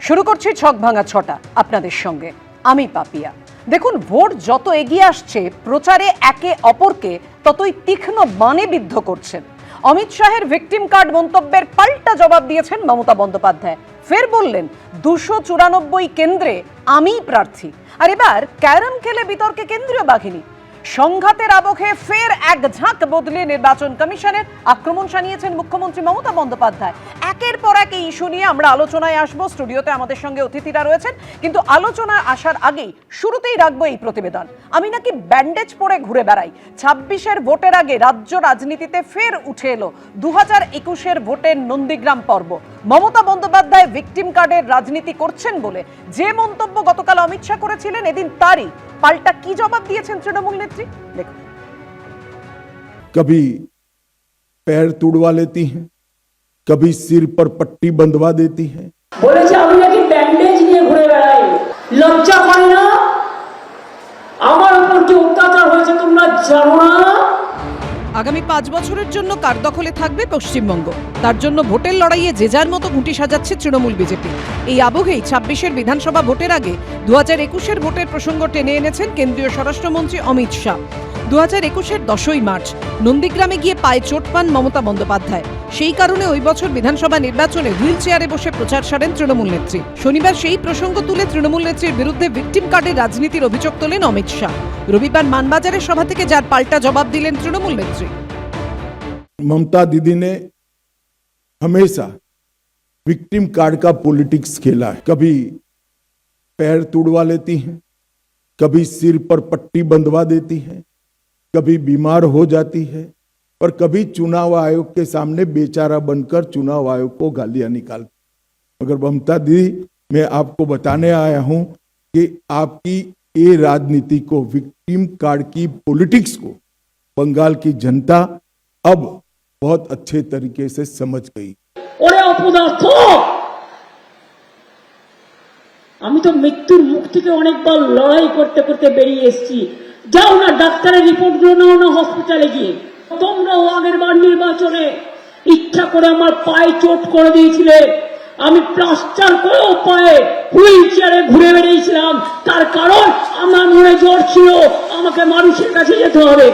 শুরু করছি ছক ভাঙা ছটা আপনাদের সঙ্গে আমি পাপিয়া। দেখুন, ভোট যত এগিয়ে আসছে প্রচারে একে অপরকে ততই তীক্ষ্ণ বাণে বিদ্ধ করছেন। অমিত শাহের ভিকটিম কার্ড মন্তব্যের পাল্টা জবাব দিয়েছেন মমতা বন্দ্যোপাধ্যায়। ফের বললেন 294 কেন্দ্রে আমিই প্রার্থী। আর এবার ক্যারম খেলে বিতর্কে কেন্দ্রীয় বাহিনী। সংঘাতের আবহে ফের এক ঝাঁক বদলে নির্বাচন কমিশনের আক্রমণ শানিয়েছেন মুখ্যমন্ত্রী মমতা বন্দ্যোপাধ্যায়। একের পর এক এই ইস্যু নিয়ে আমরা আলোচনায় আসবো। স্টুডিওতে আমাদের সঙ্গে অতিথিরা রয়েছেন, কিন্তু আলোচনায় আসার আগেই শুরুতেই রাখবো এই প্রতিবেদন। আমি নাকি ব্যান্ডেজ পরে ঘুরে বেড়াই। 26-এর ভোটের আগে রাজ্য রাজনীতিতে ফের উঠে এলো 2021-এর ভোটের নন্দীগ্রাম পর্ব। মমতা বন্দ্যোপাধ্যায় ভিকটিম কার্ডের রাজনীতি করছেন বলে যে মন্তব্য গতকাল অমিত শাহ করেছিলেন, এদিন তারই পাল্টা কি জবাব দিয়েছেন তৃণমূল নেত্রী। দেখুন, कभी पैर तुड़वा लेती हैं, कभी सिर पर पट्टी बंधवा देती हैं। বলেছে আমি নাকি ব্যান্ডেজ নিয়ে ঘুরে বেড়াই। লজ্জা করে না? আমার উপর যে অত্যাচার হয়েছে তোমরা জানো না? আগামী 5 বছরের জন্য কার দখলে থাকবে পশ্চিমবঙ্গ, তার জন্য ভোটের লড়াইয়ে যে যার মতো ঘুঁটি সাজাচ্ছে তৃণমূল বিজেপি। এই আবহেই 26-এর বিধানসভা ভোটের আগে 2021-এর ভোটের প্রসঙ্গ টেনে এনেছেন কেন্দ্রীয় স্বরাষ্ট্রমন্ত্রী অমিত শাহ। 2021-এর 10ই মার্চ নন্দীগ্রামে গিয়ে পায়ে চোট পান মমতা বন্দ্যোপাধ্যায়। সেই কারণে ওই বছর বিধানসভা নির্বাচনে হুইল চেয়ারে বসে প্রচার সারেন তৃণমূল নেত্রী। শনিবার সেই প্রসঙ্গ তুলে তৃণমূল নেত্রীর বিরুদ্ধে ভিকটিম কার্ডের রাজনীতির অভিযোগ তোলেন অমিত শাহ। রবিবার মানবাজারের সভা থেকে যার পাল্টা জবাব দিলেন তৃণমূল নেত্রী। ममता दीदी ने हमेशा विक्टिम कार्ड का पॉलिटिक्स खेला है। कभी पैर तुड़वा लेती हैं, कभी सिर पर पट्टी बंधवा देती हैं, कभी बीमार हो जाती है और कभी चुनाव आयोग के सामने बेचारा बनकर चुनाव आयोग को गालियां निकालती। मगर ममता दीदी, मैं आपको बताने आया हूं कि आपकी ये राजनीति को, विक्टिम कार्ड की पॉलिटिक्स को बंगाल की जनता अब बहुत अच्छे तरीके से समझ गई। ওরে অপদার্থ, আমি তো মৃত্যুর মুখ থেকে অনেকবার লড়াই করতে করতে বেরিয়ে এসেছি। যাও না ডাক্তারের রিপোর্ট গুলো নাও না হসপিটালে গিয়ে। তোমরাও আগের বার নির্বাচনে ইচ্ছা করে আমার পায়ে চোট করে দিয়েছিলে। আমি প্লাস্টার করেও পায়ে হুইল চেয়ারে ঘুরে বেরিয়েছিলাম। তার কারণ আমার মনে জ্বর ছিল, আমাকে মানুষের কাছে যেতে হবে।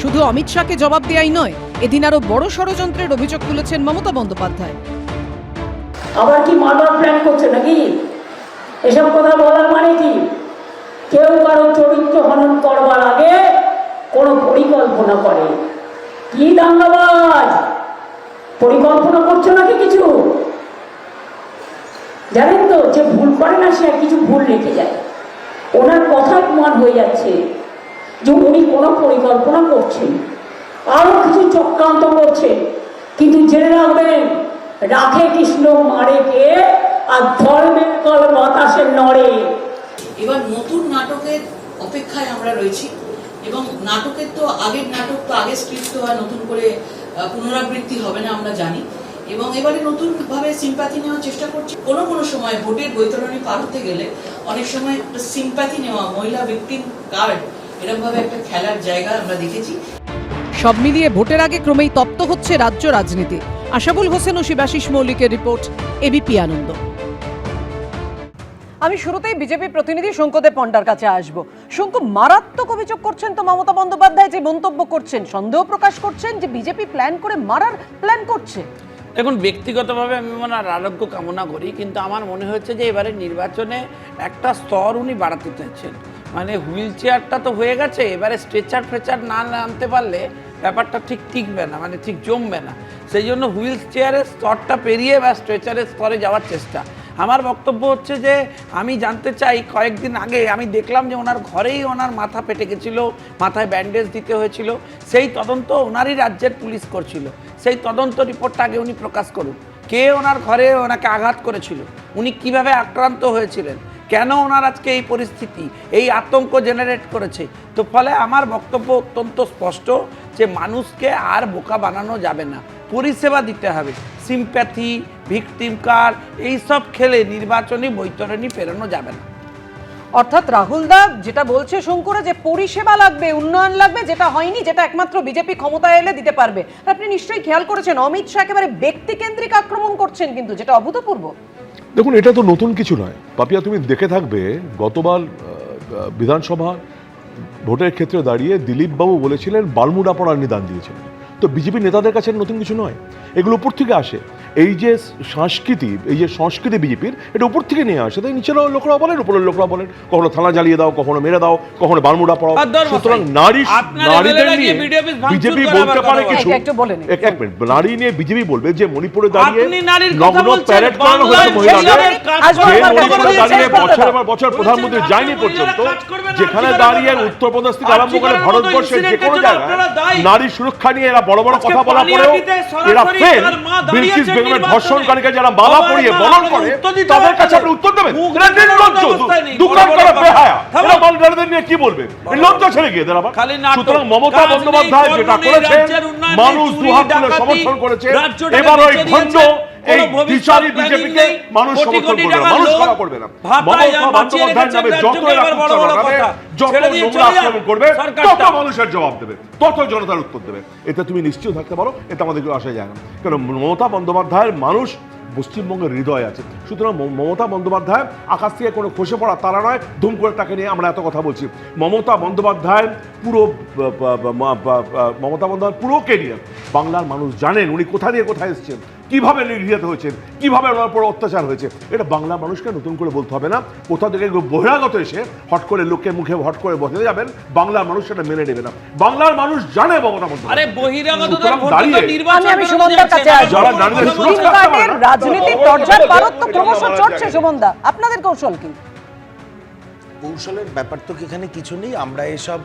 শুধু অমিত শাহকে জবাব দেয়াই নয়, এদিন আরো বড় ষড়যন্ত্রের অভিযোগ তুলেছেন মমতা বন্দ্যোপাধ্যায়। আবার কি মারবার প্ল্যান করছে নাকি? এসব কথা বলার মানে কি? কেউ কারো চরিত্র হনন করবার আগে কোন পরিকল্পনা করে। কি দাঙ্গাবাজ, পরিকল্পনা করছো নাকি কিছু? জানেন তো, যে ভুল করে না সে কিছু ভুল রেখে যায়। ওনার কথার প্রমাণ হয়ে যাচ্ছে যে উনি কোনো পরিকল্পনা করছেন, আরো কিছু চক্রান্ত করছেন। কিন্তু জেনে রাখবেন, রাখে কৃষ্ণ মারে কে, আর ধর্মের কল বাতাসে নড়ে। এবার নতুন নাটকের অপেক্ষায় আমরা রয়েছি এবং নাটকের তো আগের নাটক তো আগে স্ক্রিপ্ট তো আর নতুন করে পুনরাবৃত্তি হবে না আমরা জানি। এবং এবারে নতুন ভাবে সিম্প্যাথি নেওয়ার চেষ্টা করছি। কোনো সময় ভোটের বৈতরণী পার হতে গেলে অনেক সময় একটা সিম্প্যাথি নেওয়া, মহিলা ভিকটিম কার্ড, এরকম ভাবে একটা খেলার জায়গা আমরা দেখেছি। সব মিলিয়ে ভোটের আগে ক্রমেই তপ্ত হচ্ছে রাজ্য রাজনীতি। আশাবুল হোসেন ও শিবাশিস মৌলিকের রিপোর্ট, এবিপি আনন্দ। আমি শুরুতেই বিজেপি প্রতিনিধি শঙ্করদেব পণ্ডার কাছে আসব। শঙ্কু, মারাত্মক অভিযোগ করছেন তো মমতা বন্দ্যোপাধ্যায়, যে মন্তব্য করছেন, সন্দেহ প্রকাশ করছেন যে বিজেপি প্ল্যান করে মারার প্ল্যান করছে। দেখুন, ব্যক্তিগতভাবে আমি ওনার আরোগ্য কামনা করি, কিন্তু আমার মনে হচ্ছে যে এবারে নির্বাচনে একটা স্তর উনি বাড়াতে চাইছেন। মানে হুইল চেয়ারটা তো হয়ে গেছে, এবারে স্ট্রেচার ফ্রেচার না আনতে পারলে ব্যাপারটা ঠিক টিকবে না, মানে ঠিক জমবে না। সেই জন্য হুইল চেয়ারের স্তরটা পেরিয়ে বা স্ট্রেচারের স্তরে যাওয়ার চেষ্টা। আমার বক্তব্য হচ্ছে যে আমি জানতে চাই, কয়েকদিন আগে আমি দেখলাম যে ওনার ঘরেই ওনার মাথা ফেটে গেছিলো, মাথায় ব্যান্ডেজ দিতে হয়েছিল। সেই তদন্ত ওনারই রাজ্যের পুলিশ করছিল। সেই তদন্ত রিপোর্টটা আগে উনি প্রকাশ করুন। কে ওনার ঘরে ওনাকে আঘাত করেছিল, উনি কিভাবে আক্রান্ত হয়েছিলেন, কেন ওনার আজকে এই পরিস্থিতি, এই আতঙ্ক জেনারেট করেছে। তো ফলে আমার বক্তব্য অত্যন্ত স্পষ্ট যে মানুষকে আর বোকা বানানো যাবে না, পরিষেবা দিতে হবে। সিম্প্যাথি, ভিকটিম কার্ড এইসব খেলে নির্বাচনী বৈতরণী পেরোনো যাবে না। অর্থাৎ রাহুল দা যেটা বলছে শঙ্কুরা, যে পরিষেবা লাগবে, উন্নয়ন লাগবে, যেটা হয়নি, যেটা একমাত্র বিজেপি ক্ষমতায় এলে দিতে পারবে। আপনি নিশ্চয়ই খেয়াল করেছেন অমিত শাহ একেবারে ব্যক্তিকেন্দ্রিক আক্রমণ করছেন, কিন্তু যেটা অভূতপূর্ব। দেখুন, এটা তো নতুন কিছু নয় পাপিয়া। তুমি দেখে থাকবে গতবার বিধানসভা ভোটের ক্ষেত্রে দাঁড়িয়ে দিলীপ বাবু বলেছিলেন বালমুড়া পড়ার নিদান দিয়েছিলেন। তো বিজেপি নেতাদের কাছে নতুন কিছু নয়, এগুলো উপর থেকে আসে। এই যে সংস্কৃতি বিজেপির, এটা উপর থেকে নিয়ে আসে। তাই নিচের লোকরা বলেন, উপরের লোকরা বলেন, কখনো থানা জ্বালিয়ে দাও, কখনো মেরে দাও, কখনো বালমুড়া পড়াও। সুতরাং নারীদের নিয়ে বিজেপি বলতে পারে কিছু। এক মিনিট, নারী নিয়ে বিজেপি বলবে যে মণিপুরে দাঁড়িয়ে নগ্ন প্যারেড করানো হয়েছে মহিলাদের, যে মণিপুরে দাঁড়িয়ে বছরের পর বছর প্রধানমন্ত্রী যায়নি পর্যন্ত, যেখানে দাঁড়িয়ে উত্তরপ্রদেশ থেকে আরম্ভ করে ভারতবর্ষের যে কোনো জায়গায় নারী সুরক্ষা নিয়ে এরা বড় বড় কথা বলা পরেও এরা ফেল। বিলকিস বেগমের ধর্ষণকারীকে যারা মালা পরিয়ে বরণ করে তাদের কাছে আপনি উত্তর দেবেন? এরা নির্লজ্জ, দোকান করা বেহায়া। এরা বাঙালিদের নিয়ে কি বলবে? লজ্জা ছেড়ে গিয়ে দেন আবার। সুতরাং মমতা বন্দ্যোপাধ্যায় যেটা করেছেন, মানুষ দুহাত তুলে সমর্থন করেছে। এবার ওই ভণ্ড এই বিচারী বিজেপিকে মানুষ সমর্থন করবে না, মানুষ ক্ষমা করবে না। মমতা বন্দ্যোপাধ্যায়ের নামে যত এরা কুৎসা বানাবে, যত নোংরা আক্রমণ করবে, তত মানুষের জবাব দেবে, তত জনতার উত্তর দেবে। এতে তুমি নিশ্চিত থাকতে পারো, এতে আমাদের কেউ আসা যায় না। কারণ মমতা বন্দ্যোপাধ্যায়ের মানুষ পশ্চিমবঙ্গের হৃদয় আছে। সুতরাং মমতা বন্দ্যোপাধ্যায় আকাশ থেকে কোনো খসে পড়া তারা নয়, ধুম করে তাকে নিয়ে আমরা এত কথা বলছি। মমতা বন্দ্যোপাধ্যায়ের পুরো কেরিয়ার বাংলার মানুষ জানেন, উনি কোথা দিয়ে কোথায় এসেছেন, কিভাবে নিগৃহীত হয়েছেন, কিভাবে ওনার উপর অত্যাচার হয়েছে। এটা বাংলার মানুষকে নতুন করে বলতে হবে না। কোথা থেকে বহিরাগত এসে হট করে লোকের মুখে হট করে বসে যাবেন, বাংলার মানুষ সেটা মেনে নেবে না। বাংলার মানুষ জানে মমতা বন্দ্যোপাধ্যায়। রাজনীতির দরজার পারদ তো ক্রমশ চড়ছে। সুমনদা, আপনাদের কৌশল কি? কৌশলের ব্যাপার তো এখানে কিছু নেই। আমরা এসব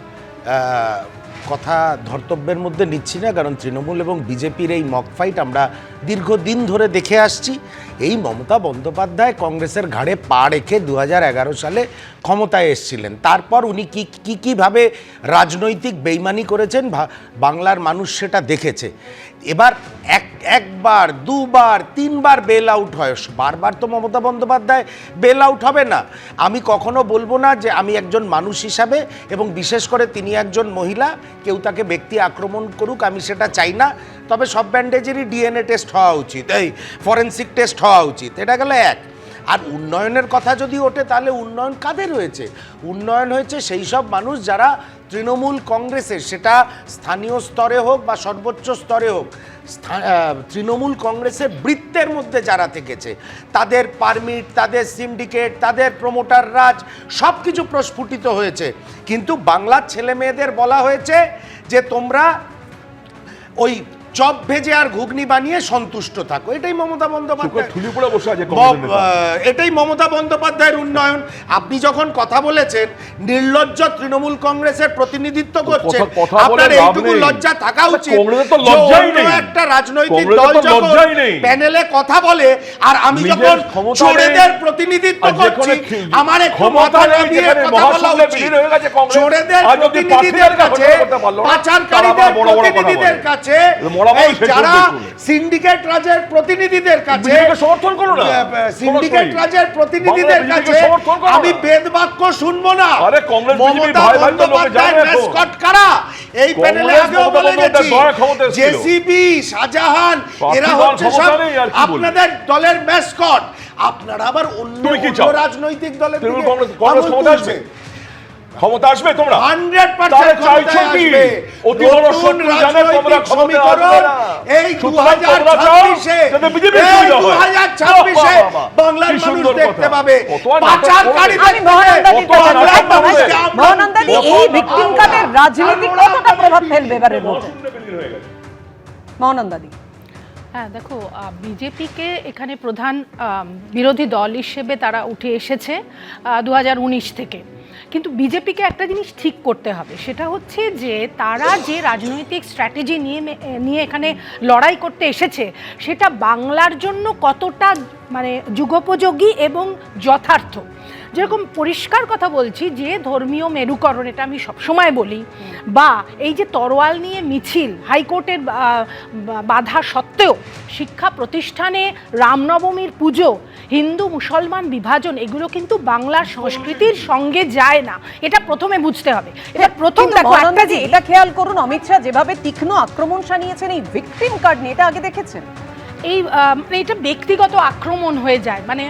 কথা ধর্তব্যের মধ্যে নিচ্ছি না, কারণ তৃণমূল এবং বিজেপির এই মক ফাইট আমরা দীর্ঘদিন ধরে দেখে আসছি। এই মমতা বন্দ্যোপাধ্যায় কংগ্রেসের ঘাড়ে পা রেখে 2011 সালে ক্ষমতায় এসেছিলেন। তারপর উনি কীভাবে রাজনৈতিক বেইমানি করেছেন বাংলার মানুষ সেটা দেখেছে। এবার একবার, দুবার, তিনবার বেল আউট হয়, বারবার তো মমতা বন্দ্যোপাধ্যায় বেল আউট হবে না। আমি কখনো বলবো না যে আমি একজন মানুষ হিসাবে, এবং বিশেষ করে তিনি একজন মহিলা, কেউ তাকে ব্যক্তি আক্রমণ করুক, আমি সেটা চাই না। তবে সব ব্যান্ডেজেরই ডিএনএ টেস্ট হওয়া উচিত, এই ফরেনসিক টেস্ট হওয়া উচিত। এটা গেল এক। আর উন্নয়নের কথা যদি ওঠে, তাহলে উন্নয়ন কাদের হয়েছে? উন্নয়ন হয়েছে সেই সব মানুষ যারা তৃণমূল কংগ্রেসের, সেটা স্থানীয় স্তরে হোক বা সর্বোচ্চ স্তরে হোক, তৃণমূল কংগ্রেসের বৃত্তের মধ্যে যারা থেকেছে, তাদের পারমিট, তাদের সিন্ডিকেট, তাদের প্রমোটার রাজ সব কিছু প্রস্ফুটিত হয়েছে। কিন্তু বাংলার ছেলে মেয়েদের বলা হয়েছে যে তোমরা ওই চপ ভেজে আর ঘুগনি বানিয়ে সন্তুষ্ট থাকো। এটাই মমতা বন্দ্যোপাধ্যায়, এটাই মমতা বন্দ্যোপাধ্যায়ের উন্নয়ন। আপনি যখন কথা বলেছেন নির্লজ্জ তৃণমূল কংগ্রেসের প্রতিনিধিত্ব করছেন, আপনার এইটুকু লজ্জা থাকা উচিত। একটা রাজনৈতিক দল যখন প্যানেলে কথা বলে, আর আমি যখন চোরেদের প্রতিনিধিত্ব করছি, আমার একটু মাথা নামিয়ে কথা বলা উচিত। চোরেদের প্রতিনিধিদের কাছে, পাচারকারীদের প্রতিনিধিদের কাছে, যারা সিন্ডিকেট রাজের প্রতিনিধিদের কাছে, সমর্থন করো না, সিন্ডিকেট রাজের প্রতিনিধিদের কাছে আমি বেদবাক্য শুনবো না। মমতা বন্দ্যোপাধ্যায় ম্যাসকট কারা? এই প্যানেলে আগেও বলে গেছি, জেসিবি, শাহজাহান, এরা হচ্ছে সব আপনাদের দলের ম্যাসকট। আপনারা আবার অন্য রাজনৈতিক দলের ক্ষমতা আসবে, তোমরা 100% চাইছো কি? অতি বড় শত্রু জানে তোমরা ক্ষমতা আসবে না। এই 2026-এ বাংলার মানুষ দেখতে পাবে পাচারকারীদের। মহানন্দাদি, এই ভিকটিম কার্ডের রাজনীতি কতটা প্রভাব ফেলবে এবারের ভোটে? মহানন্দাদি। হ্যাঁ, দেখো, বিজেপিকে এখানে প্রধান বিরোধী দল হিসেবে তারা উঠে এসেছে 2019 থেকে। কিন্তু বিজেপিকে একটা জিনিস ঠিক করতে হবে, সেটা হচ্ছে যে তারা যে রাজনৈতিক স্ট্র্যাটেজি নিয়ে এখানে লড়াই করতে এসেছে, সেটা বাংলার জন্য কতটা মানে যুগোপযোগী এবং যথার্থ। যেরকম পরিষ্কার কথা বলছি যে ধর্মীয় মেরুকরণ, এটা আমি সবসময় বলি, বা এই যে তরোয়াল নিয়ে মিছিল, হাইকোর্টের বাধা সত্ত্বেও শিক্ষা প্রতিষ্ঠানে রামনবমীর পুজো, হিন্দু মুসলমান বিভাজন, এগুলো কিন্তু বাংলার সংস্কৃতির সঙ্গে যায় না। এটা প্রথমে বুঝতে হবে। এটা প্রথম এটা খেয়াল করুন, অমিত শাহ যেভাবে তীক্ষ্ণ আক্রমণ শানিয়েছেন এই ভিকটিম কার্ড নিয়ে, এটা আগে দেখেছেন? এই মানে এটা ব্যক্তিগত আক্রমণ হয়ে যায়। মানে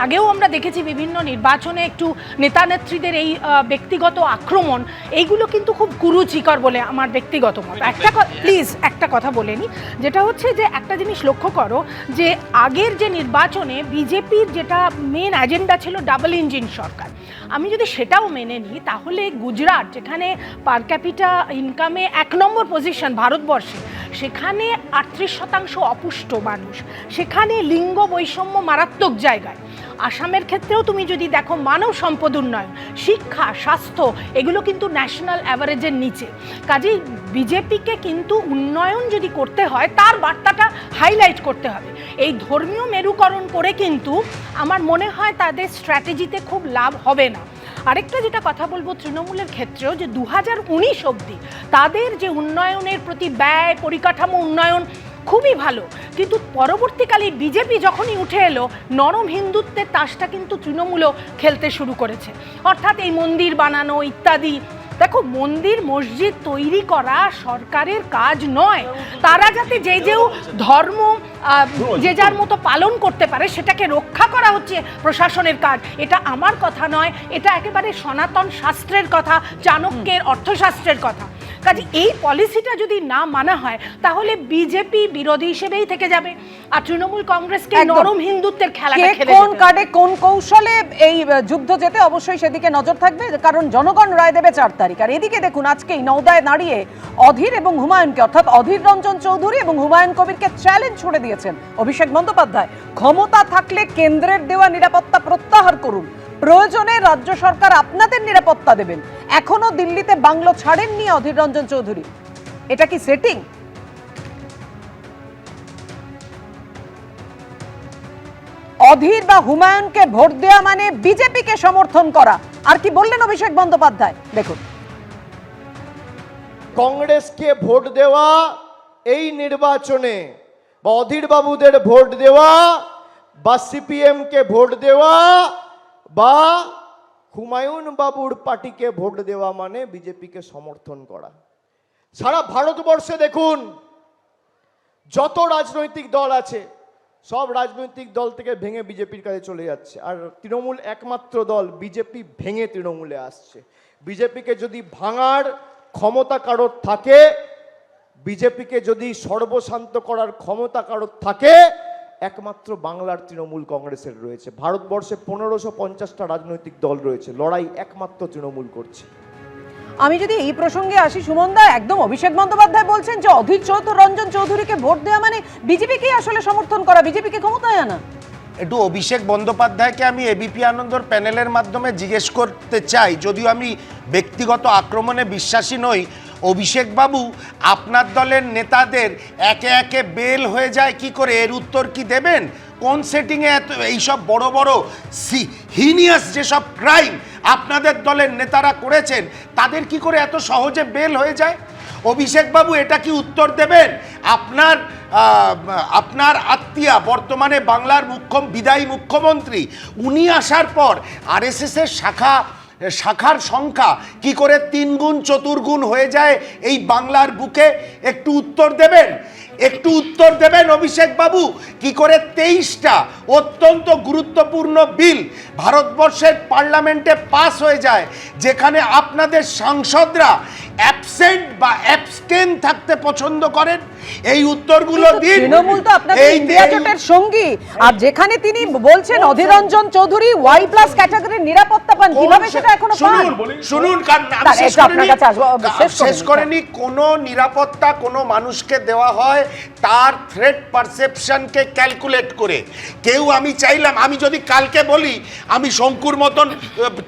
আগেও আমরা দেখেছি বিভিন্ন নির্বাচনে একটু নেতা নেত্রীদের এই ব্যক্তিগত আক্রমণ, এইগুলো কিন্তু খুব কুরুচিকর বলে আমার ব্যক্তিগত মত। একটা কথা বলে নিই, যেটা হচ্ছে যে একটা জিনিস লক্ষ্য করো যে আগের যে নির্বাচনে বিজেপির যেটা মেন এজেন্ডা ছিল ডাবল ইঞ্জিন সরকার, আমি যদি সেটাও মেনে নিই তাহলে গুজরাট যেখানে পার ক্যাপিটা ইনকামে 1 নম্বর পজিশন ভারতবর্ষে, সেখানে 38% অপুষ্ট মানুষ, সেখানে লিঙ্গ বৈষম্য মারাত্মক জায়গায়। আসামের ক্ষেত্রেও তুমি যদি দেখো মানব সম্পদ উন্নয়ন, শিক্ষা, স্বাস্থ্য এগুলো কিন্তু ন্যাশনাল অ্যাভারেজের নিচে। কাজেই বিজেপিকে কিন্তু উন্নয়ন যদি করতে হয় তার বার্তাটা হাইলাইট করতে হবে। এই ধর্মীয় মেরুকরণ করে কিন্তু আমার মনে হয় তাদের স্ট্র্যাটেজিতে খুব লাভ হবে না। আরেকটা যেটা কথা বলবো তৃণমূলের ক্ষেত্রেও, যে 2019 অবধি তাদের যে উন্নয়নের প্রতি ব্যয়, পরিকাঠামো উন্নয়ন খুবই ভালো, কিন্তু পরবর্তীকালে বিজেপি যখনই উঠে এলো নরম হিন্দুত্বের তাসটা কিন্তু তৃণমূলও খেলতে শুরু করেছে। অর্থাৎ এই মন্দির বানানো ইত্যাদি। দেখো, মন্দির মসজিদ তৈরি করা সরকারের কাজ নয়, তারা যাতে যে ধর্ম যে যার মতো পালন করতে পারে সেটাকে রক্ষা করা হচ্ছে প্রশাসনের কাজ। এটা আমার কথা নয়, এটা একেবারে সনাতন শাস্ত্রের কথা, চাণক্যের অর্থশাস্ত্রের কথা। কাজে এই পলিসিটা যদি না মানা হয় তাহলে বিজেপি বিরোধী হিসেবেই থেকে যাবে, আর তৃণমূল কংগ্রেসকে নরম হিন্দুত্বের খেলাটা খেলে কোন কার্ডে কোন কৌশলে এই যুদ্ধ যেতে অবশ্যই সেদিকে নজর থাকবে, কারণ জনগণ রায় দেবে 4 তারিখ। আর এদিকে দেখুন আজকেই নওদায় দাঁড়িয়ে অধীর এবং হুমায়ুনকে, অর্থাৎ অধীর রঞ্জন চৌধুরী এবং হুমায়ুন কবিরকে চ্যালেঞ্জ ছুড়ে দিয়েছেন অভিষেক বন্দ্যোপাধ্যায়। ক্ষমতা থাকলে কেন্দ্রের দেওয়া নিরাপত্তা প্রত্যাহার করুন, প্রয়োজনে রাজ্য সরকার আপনাদের নিরাপত্তা দেবেন। এখনো দিল্লিতে বাংলো ছাড়েননি অধীর রঞ্জন চৌধুরী। এটা কি সেটিং? অধীর বা হুমায়ুনকে ভোট দেওয়া মানে বিজেপিকে সমর্থন করা। আর কি বললেন অভিষেক বন্দ্যোপাধ্যায় দেখুন। কংগ্রেসকে ভোট দেওয়া এই নির্বাচনে, বা অধীর বাবুদের ভোট দেওয়া, বা সিপিএম কে ভোট দেওয়া, বা হুমায়ুন বাবুর পার্টিকে ভোট দেওয়া মানে বিজেপিকে সমর্থন করা। সারা ভারতবর্ষে দেখুন যত রাজনৈতিক দল আছে সব রাজনৈতিক দল থেকে ভেঙে বিজেপির কাছে চলে যাচ্ছে, আর তৃণমূল একমাত্র দল বিজেপি ভেঙে তৃণমূলে আসছে। বিজেপিকে যদি ভাঙার ক্ষমতা কারোর থাকে, বিজেপিকে যদি সর্বশান্ত করার ক্ষমতা কারোর থাকে, একমাত্র বাংলার তৃণমূল কংগ্রেসের রয়েছে। ভারতবর্ষে 1550টা রাজনৈতিক দল রয়েছে, লড়াই একমাত্র তৃণমূল করছে। আমি যদি এই প্রসঙ্গে আসি সুমনদা, একদম অভিষেক বন্দ্যোপাধ্যায় বলছেন যে অধীর রঞ্জন চৌধুরীকে ভোট দেওয়া মানে বিজেপিকেই আসলে সমর্থন করা, বিজেপিকে ক্ষমতায় আনা। একটু অভিষেক বন্দ্যোপাধ্যায়কে আমি এবিপি আনন্দর প্যানেলের মাধ্যমে জিজ্ঞেস করতে চাই, যদিও আমি ব্যক্তিগত আক্রমণে বিশ্বাসী নই। অভিষেক বাবু, আপনার দলের নেতাদের একে একে বেল হয়ে যায় কি করে, এর উত্তর কি দেবেন? কোন সেটিংয়ে এত এইসব বড় বড় হিনিয়াস যেসব ক্রাইম আপনাদের দলের নেতারা করেছেন তাদের কি করে এত সহজে বেল হয়ে যায়? অভিষেক বাবু, এটা কি উত্তর দেবেন? আপনার আত্মীয়া বর্তমানে বাংলার বিদায়ী মুখ্যমন্ত্রী, উনি আসার পর আরএসএস এর শাখার সংখ্যা কি করে 3 গুণ 4 গুণ হয়ে যায় এই বাংলার বুকে? একটু উত্তর দেবেন? একটু উত্তর দেবেন অভিষেক বাবু, কি করে 23টা অত্যন্ত গুরুত্বপূর্ণ বিল ভারতবর্ষের পার্লামেন্টে পাস হয়ে যায়, যেখানে আপনাদের সাংসদরা অ্যাবসেন্ট বা অ্যাবস্টেন থাকতে পছন্দ করেন? এই উত্তরগুলো দিন। তৃণমূল তো আপনাদের ইন্ডিয়া জোটের সঙ্গী, আর যেখানে তিনি বলছেন অধীর রঞ্জন চৌধুরী ওয়াই প্লাস ক্যাটাগরির নিরাপত্তা পান, কিভাবে সেটা এখনো পান? শুনুন, কারণ শেষ করেনি। কোন নিরাপত্তা কোনো মানুষকে দেওয়া হয় তার থ্রেট পারসেপশনকে ক্যালকুলেট করে। কেউ, আমি চাইলাম, আমি যদি কালকে বলি আমি শঙ্কুর মতন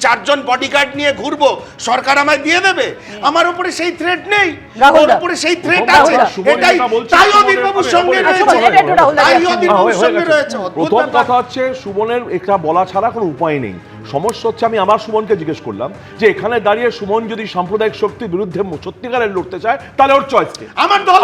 4 জন বডিগার্ড নিয়ে ঘুরবো, সরকার আমায় দিয়ে দেবে? আমার উপরে সেই থ্রেট নেই, ওর উপরে সেই থ্রেট আছে। এটাই তাই অধীর বাবুর সঙ্গে রয়েছে। প্রথম কথা হচ্ছে, সুমনের এটা বলা ছাড়া কোনো উপায় নেই। সমস্যা হচ্ছে, আমি আবার সুমনকে জিজ্ঞেস করলাম যে এখানে দাঁড়িয়ে সুমন যদি সাম্প্রদায়িক শক্তির বিরুদ্ধে সত্যিকারের লড়তে চায় তাহলে ওর চয়েস কি? আমার দল,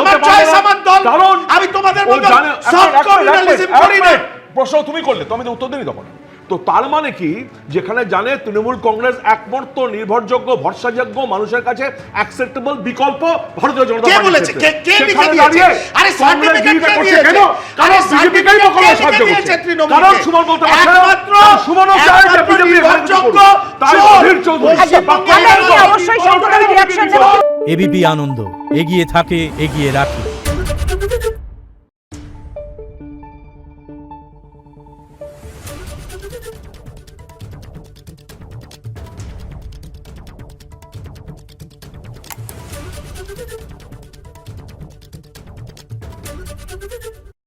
আমার চয়েস আমার দল। কারণ আমি তোমাদের মতো সফট কমিউনালিজম করি না। প্রশ্ন তুমি করলে তো আমি উত্তর দিই তখন। তো তার মানে কি, যেখানে জানে তৃণমূল কংগ্রেস একমাত্র নির্ভরযোগ্য ভরসাযোগ্য মানুষের কাছে অ্যাকসেপ্টেবল বিকল্প ভারতীয় জনতা কে পার্টির বলেছে? ক্ষেত্রে। কে লিখে সেখানে দিয়েছে? দাঁড়িয়ে আরে কংগ্রেস সার্টিফিকেট বিরোধিতা কে করছে দিয়েছে? কেন? আরে কারণ বিজেপিকেই সার্টিফিকেট বকলমে কে সাহায্য লিখে দিয়েছে করছে। তৃণমূলকে? কারণ সুমন বলতে পারছে না, একমাত্র কারণ সুমনও চায় যে বিজেপি নির্ভরযোগ্য তাই চোর। অধীর চৌধুরী আমরা এই নিয়ে অবশ্যই সংক্ষেপে রিয়াকশন নেব। এবিপি আনন্দ এগিয়ে থাকে, এগিয়ে রাখে।